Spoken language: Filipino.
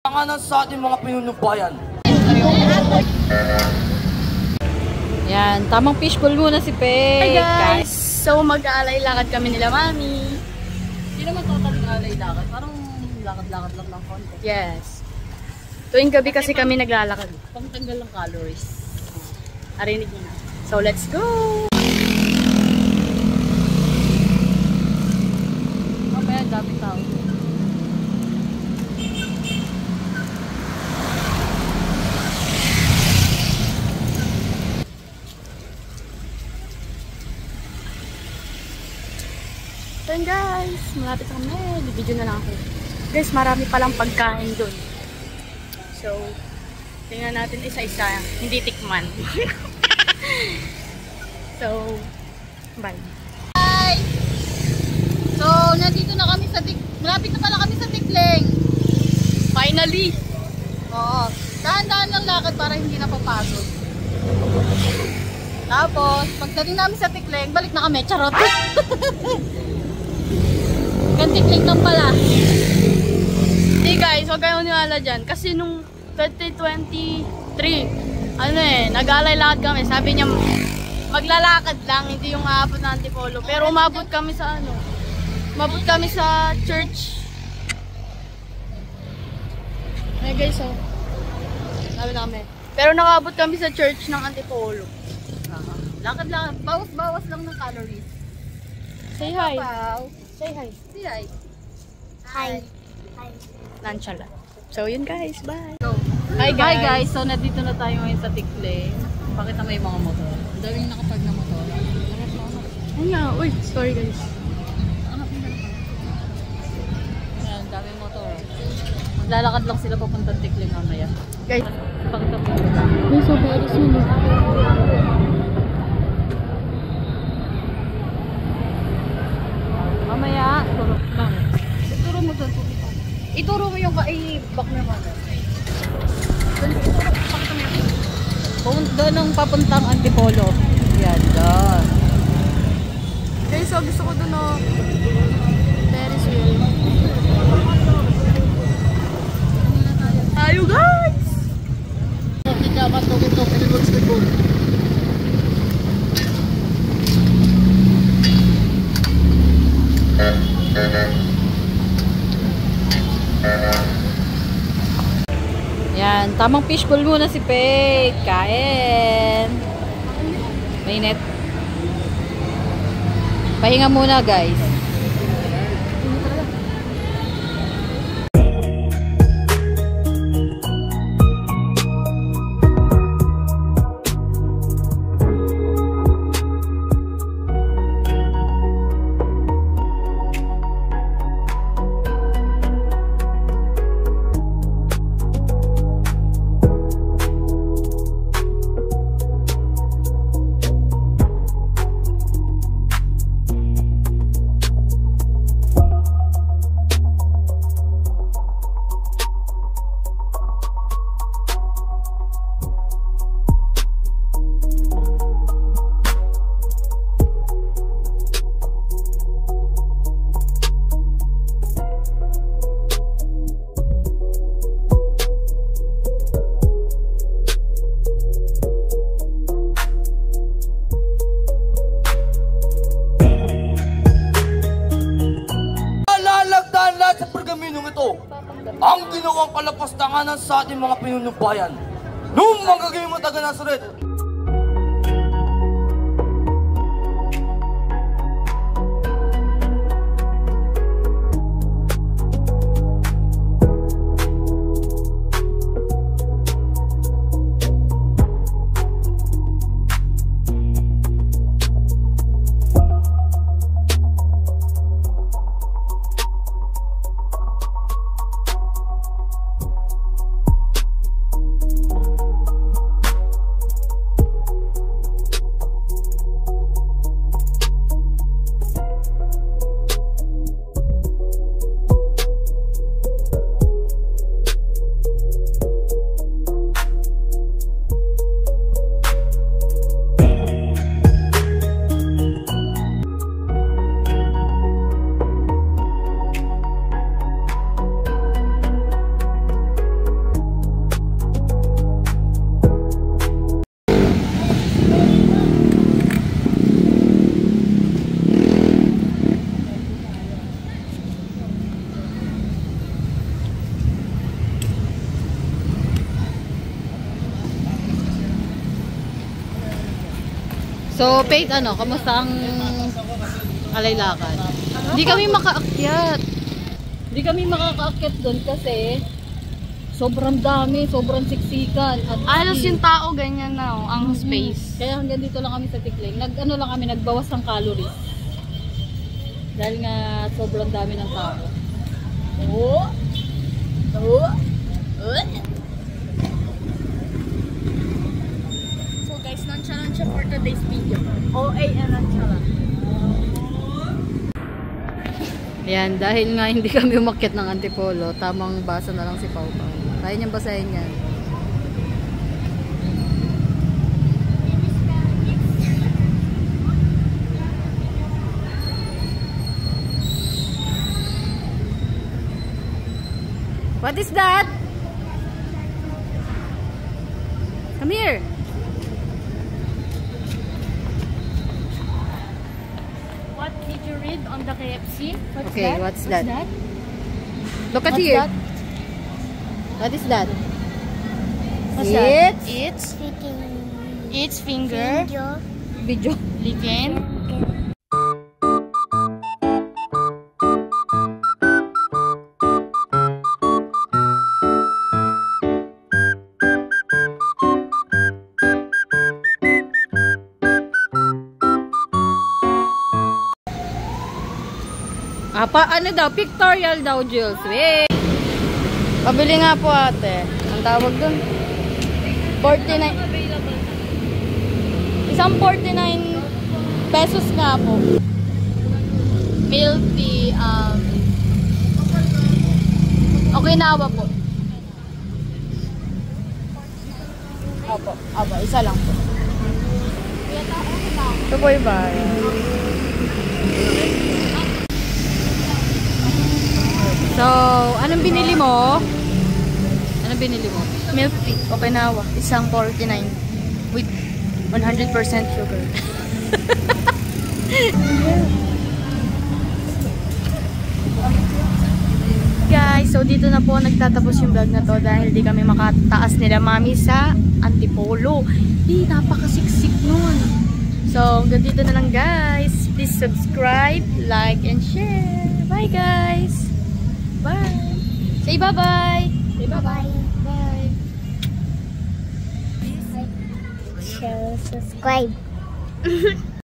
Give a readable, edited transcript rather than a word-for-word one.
Tanganan sa ating mga pinunubayan. Yan, tamang fishbowl muna si Peg. Hi guys! So mag-aalay lakad kami nila Mami. Hindi naman totaling alay lakad. Parang lakad-lakad lang ng konti. Yes. Tuwing gabi kasi kami naglalakad. Pangtanggal ng calories. Narinig niyo na. So let's go! Mamaya dami tao. So guys, malapit na kami. Video na lang ako. Guys, marami palang pagkain doon. So, tingnan natin isa-isa. Hindi tikman. So, bye. Hi! So, nandito na kami sa malapit na pala kami sa Tikling. Finally! Oo. Dahan-dahan lang lakad para hindi na papagod. Tapos, pagdating namin sa Tikling, balik na kami. Charot! Tikling lang pala. Hindi guys, huwag kayong niwala dyan. Kasi nung 2023, nag-alay lakad kami. Sabi niya, maglalakad lang, hindi yung aabot na Antipolo. Pero umabot kami sa umabot kami sa church. Ay guys, oh. Sabi na kami. Pero nakaabot kami sa church ng Antipolo. Lakad-lakad. Bawas-bawas lang ng calories. Say hi. Say hi. Say hi. Hi. Hi. Nonchalant. So yun guys, bye. So, Hi guys. So nandito na tayo ngayon sa Tikling. Pakita mo yung mga motor. Ang daming nakapag na motor. Ay nga, uy, sorry guys. Ayan, daming motor. Maglalakad lang sila papuntang Tikling mamaya. Guys, Pakita mo. may so very soon. Mamaya, turo. Ituro mo doon. Ituro mo yung back na mga. Doon ang papuntang Antipolo. Yan, doon. Guys, so gusto ko doon Ferris wheel. Tayo guys! Yan, tamang fishbowl muna si Peg. Kain. Mainit. Pahinga muna guys. Sa pergaminong ito, ang ginawang kalapastanganan sa ating mga pinunubayan nung manggagayong mataga Nazaret. So, Faith, ano, kamusta ang Alaylakan? Hindi kami makaakyat. Hindi kami makakaakyat doon kasi sobrang dami, sobrang siksikan. At Alos yung tao, ganyan na, oh, ang space. Kaya hanggang dito lang kami sa Tikling. Nag-ano lang kami, nagbawas ng calories. Dahil nga sobrang dami ng tao. Oh! Oh! Oh! So guys, nonchalant siya for today's video. OA and nonchalant. Ayan, dahil nga hindi kami umakyat ng Antipolo, tamang basa na lang si Pau Pau. Kaya niyang basahin yan. What is that? Come here. What did you read on the KFC? Okay, what's that? Look at What's here. that? What is that? What's that? It's It's finger. video. Licking. Ano daw? Pictorial daw, Jules. Wait. Pabili nga po ate. Ang tawag dun? 49. Isang 49 pesos nga po. Milk tea, Okinawa po. Opo, isa lang po. Ito po yung bayan. So, anong binili mo? Anong binili mo? Milk tea. Okinawa. Isang 49. With 100% sugar. Guys, so dito na po nagtatapos yung vlog na to dahil di kami makataas nila mami sa Antipolo. Di, napakasiksik nun. So, hanggang dito na lang guys. Please subscribe, like, and share. Bye guys! Bye! Say bye-bye! Say bye-bye! Bye! Share, subscribe.